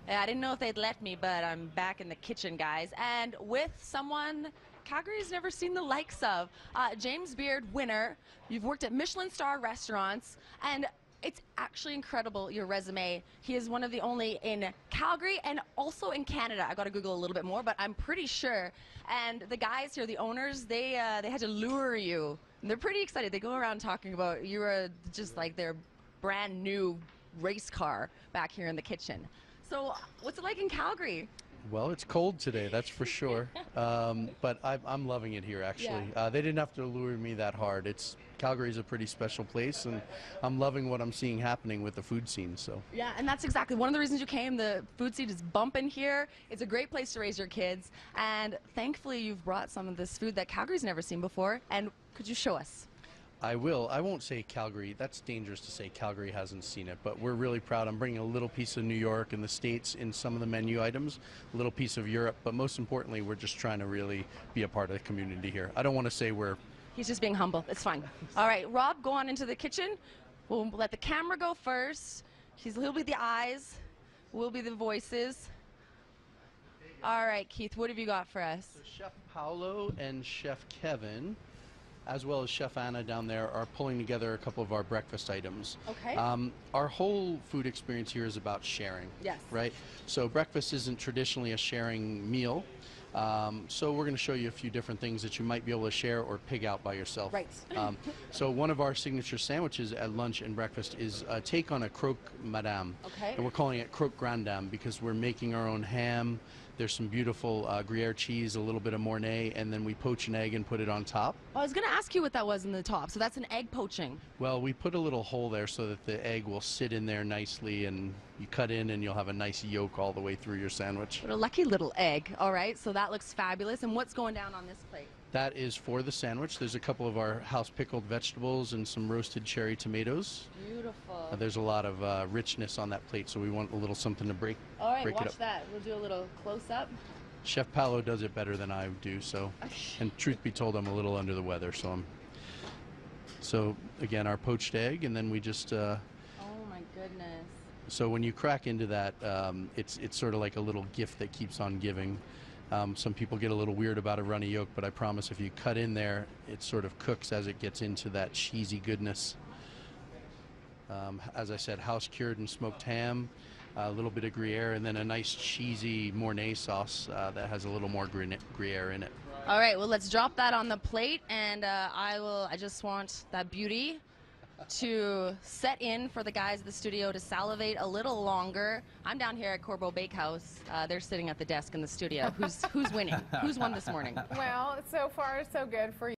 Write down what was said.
Yeah, I didn't know if they'd let me, but I'm back in the kitchen, guys. And with someone Calgary's never seen the likes of. James Beard, winner. You've worked at Michelin star restaurants, and it's actually incredible, your resume. He is one of the only in Calgary and also in Canada. I got to Google a little bit more, but I'm pretty sure. And the guys here, the owners, they had to lure you. And they're pretty excited. They go around talking about you are just like their brand new race car back here in the kitchen. So what's it like in Calgary? Well, it's cold today, that's for sure. But I'm loving it here, actually. Yeah. They didn't have to lure me that hard. Calgary's a pretty special place, and I'm loving what I'm seeing happening with the food scene. So. Yeah, and that's exactly one of the reasons you came. The food scene is bumping here. It's a great place to raise your kids, and thankfully you've brought some of this food that Calgary's never seen before. And could you show us? I will. I won't say Calgary. That's dangerous to say Calgary hasn't seen it, but we're really proud. I'm bringing a little piece of New York and the States in some of the menu items, a little piece of Europe, but most importantly, we're just trying to really be a part of the community here. I don't want to say we're... He's just being humble. It's fine. All right, Rob, go on into the kitchen. We'll let the camera go first. He'll be the eyes. We'll be the voices. All right, Keith, what have you got for us? So Chef Paolo and Chef Kevin, as well as Chef Anna down there, are pulling together a couple of our breakfast items. Okay. Our whole food experience here is about sharing. Yes. Right? So breakfast isn't traditionally a sharing meal. So we're going to show you a few different things that you might be able to share or pig out by yourself. Right. So one of our signature sandwiches at lunch and breakfast is a take on a croque madame. Okay. And we're calling it croque grande dame because we're making our own ham. There's some beautiful Gruyere cheese, a little bit of Mornay, and then we poach an egg and put it on top. Well, I was going to ask you what that was in the top. So that's an egg poaching. Well, we put a little hole there so that the egg will sit in there nicely, and you cut in and you'll have a nice yolk all the way through your sandwich. What a lucky little egg. All right, so that looks fabulous. And what's going down on this plate? That is for the sandwich. There's a couple of our house pickled vegetables and some roasted cherry tomatoes. Beautiful. There's a lot of richness on that plate, so we want a little something to break it up. All right, watch that. We'll do a little close-up. Chef Paolo does it better than I do, so. And truth be told, I'm a little under the weather, so I'm. So again, our poached egg, and then we just. Oh my goodness. So when you crack into that, it's sort of like a little gift that keeps on giving. Some people get a little weird about a runny yolk, but I promise if you cut in there, it sort of cooks as it gets into that cheesy goodness. As I said, house cured and smoked ham, a little bit of Gruyere, and then a nice cheesy Mornay sauce that has a little more Gruyere in it. All right, well, let's drop that on the plate, and I just want that beauty to set in for the guys at the studio to salivate a little longer. I'm down here at Corbeaux Bakehouse. They're sitting at the desk in the studio. Who's winning? Who's won this morning? Well, so far so good for you.